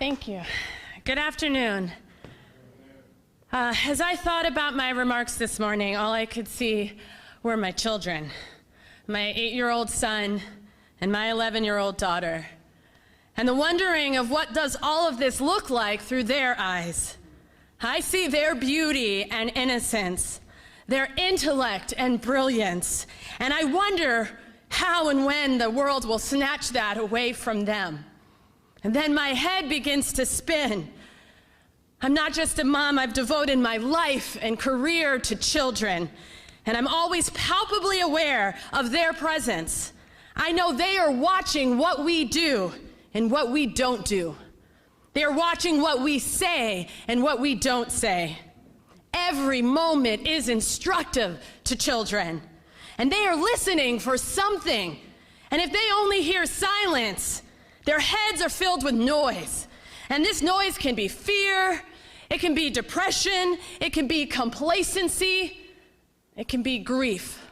Thank you. Good afternoon. As I thought about my remarks this morning, all I could see were my children, my 8-year-old son and my 11-year-old daughter, and the wondering of what does all of this look like through their eyes. I see their beauty and innocence, their intellect and brilliance, and I wonder how and when the world will snatch that away from them. And then my head begins to spin. I'm not just a mom, I've devoted my life and career to children, and I'm always palpably aware of their presence. I know they are watching what we do and what we don't do. They are watching what we say and what we don't say. Every moment is instructive to children, and they are listening for something. And if they only hear silence, their heads are filled with noise. And this noise can be fear, it can be depression, it can be complacency, it can be grief.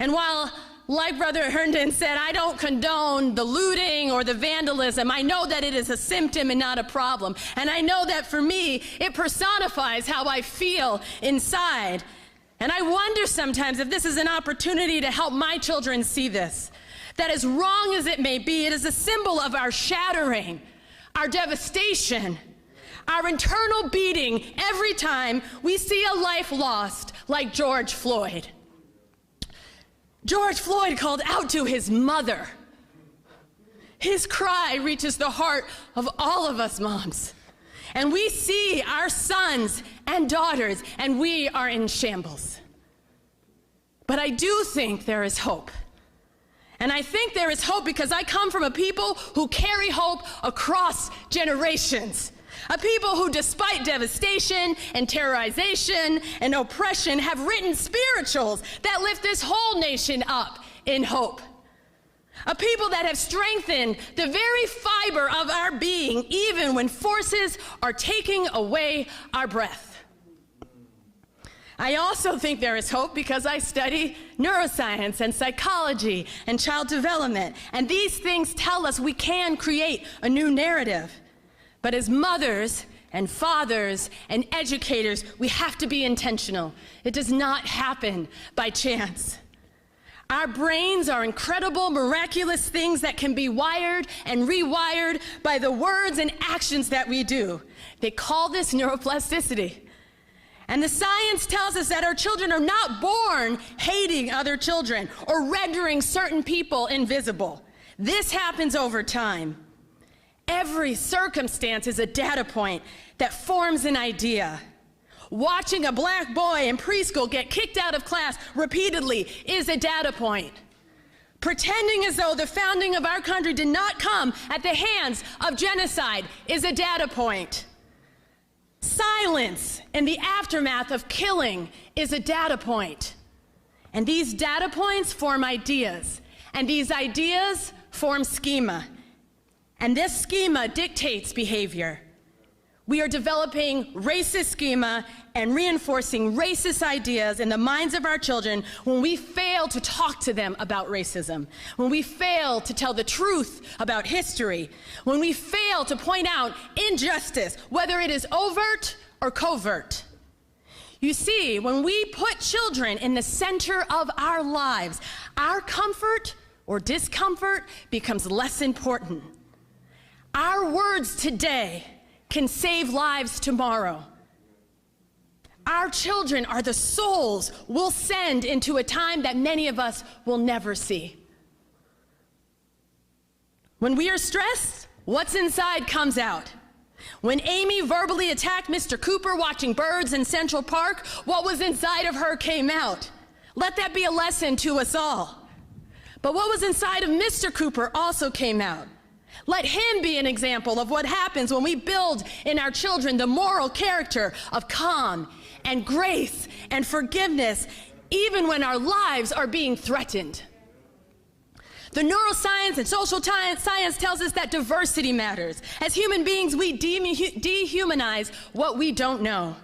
And while, like Brother Herndon said, I don't condone the looting or the vandalism, I know that it is a symptom and not a problem. And I know that for me, it personifies how I feel inside. And I wonder sometimes if this is an opportunity to help my children see this. That as wrong as it may be, it is a symbol of our shattering, our devastation, our internal beating every time we see a life lost like George Floyd. George Floyd called out to his mother. His cry reaches the heart of all of us moms. And we see our sons and daughters, and we are in shambles. But I do think there is hope. And I think there is hope because I come from a people who carry hope across generations. A people who, despite devastation and terrorization and oppression, have written spirituals that lift this whole nation up in hope. A people that have strengthened the very fiber of our being, even when forces are taking away our breath. I also think there is hope because I study neuroscience and psychology and child development, and these things tell us we can create a new narrative. But as mothers and fathers and educators, we have to be intentional. It does not happen by chance. Our brains are incredible, miraculous things that can be wired and rewired by the words and actions that we do. They call this neuroplasticity. And the science tells us that our children are not born hating other children or rendering certain people invisible. This happens over time. Every circumstance is a data point that forms an idea. Watching a black boy in preschool get kicked out of class repeatedly is a data point. Pretending as though the founding of our country did not come at the hands of genocide is a data point. Silence in the aftermath of killing is a data point. And these data points form ideas, and these ideas form schema. And this schema dictates behavior. We are developing racist schema and reinforcing racist ideas in the minds of our children when we fail to talk to them about racism, when we fail to tell the truth about history, when we fail to point out injustice, whether it is overt or covert. You see, when we put children in the center of our lives, our comfort or discomfort becomes less important. Our words today can save lives tomorrow. Our children are the souls we'll send into a time that many of us will never see. When we are stressed, what's inside comes out. When Amy verbally attacked Mr. Cooper watching birds in Central Park, what was inside of her came out. Let that be a lesson to us all. But what was inside of Mr. Cooper also came out. Let him be an example of what happens when we build in our children the moral character of calm and grace and forgiveness, even when our lives are being threatened. The neuroscience and social science tells us that diversity matters. As human beings, we dehumanize what we don't know.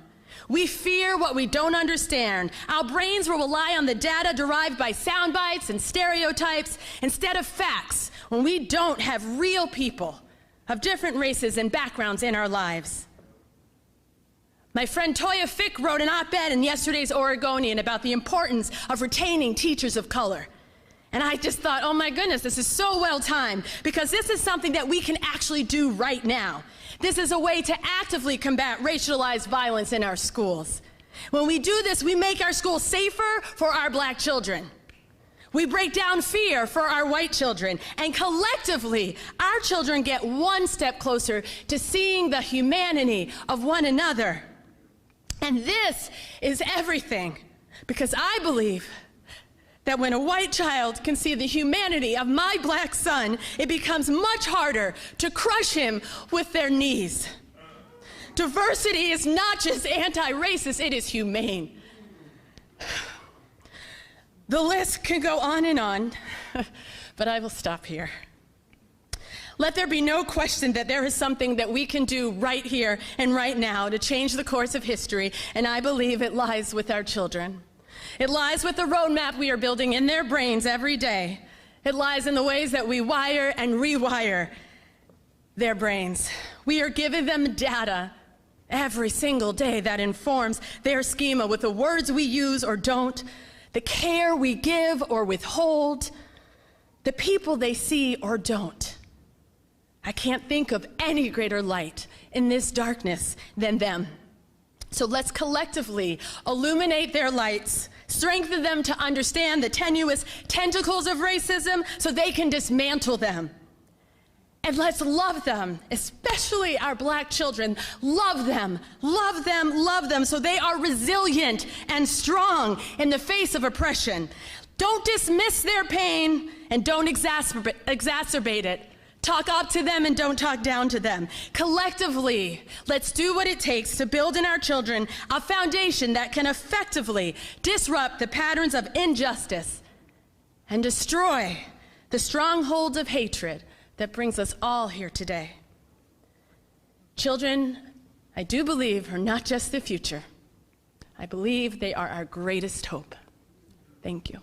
We fear what we don't understand. Our brains will rely on the data derived by sound bites and stereotypes instead of facts when we don't have real people of different races and backgrounds in our lives. My friend Toya Fick wrote an op-ed in yesterday's Oregonian about the importance of retaining teachers of color. And I just thought, oh my goodness, this is so well timed, because this is something that we can actually do right now. This is a way to actively combat racialized violence in our schools. When we do this, we make our schools safer for our black children. We break down fear for our white children, and collectively, our children get one step closer to seeing the humanity of one another. And this is everything, because I believe that when a white child can see the humanity of my black son, it becomes much harder to crush him with their knees. Diversity is not just anti-racist, it is humane. The list can go on, but I will stop here. Let there be no question that there is something that we can do right here and right now to change the course of history, and I believe it lies with our children. It lies with the roadmap we are building in their brains every day. It lies in the ways that we wire and rewire their brains. We are giving them data every single day that informs their schema with the words we use or don't, the care we give or withhold, the people they see or don't. I can't think of any greater light in this darkness than them. So let's collectively illuminate their lights, strengthen them to understand the tenuous tentacles of racism so they can dismantle them. And let's love them, especially our black children. Love them, love them, love them so they are resilient and strong in the face of oppression. Don't dismiss their pain and don't exacerbate it. Talk up to them and don't talk down to them. Collectively, let's do what it takes to build in our children a foundation that can effectively disrupt the patterns of injustice and destroy the strongholds of hatred that brings us all here today. Children, I do believe, are not just the future. I believe they are our greatest hope. Thank you.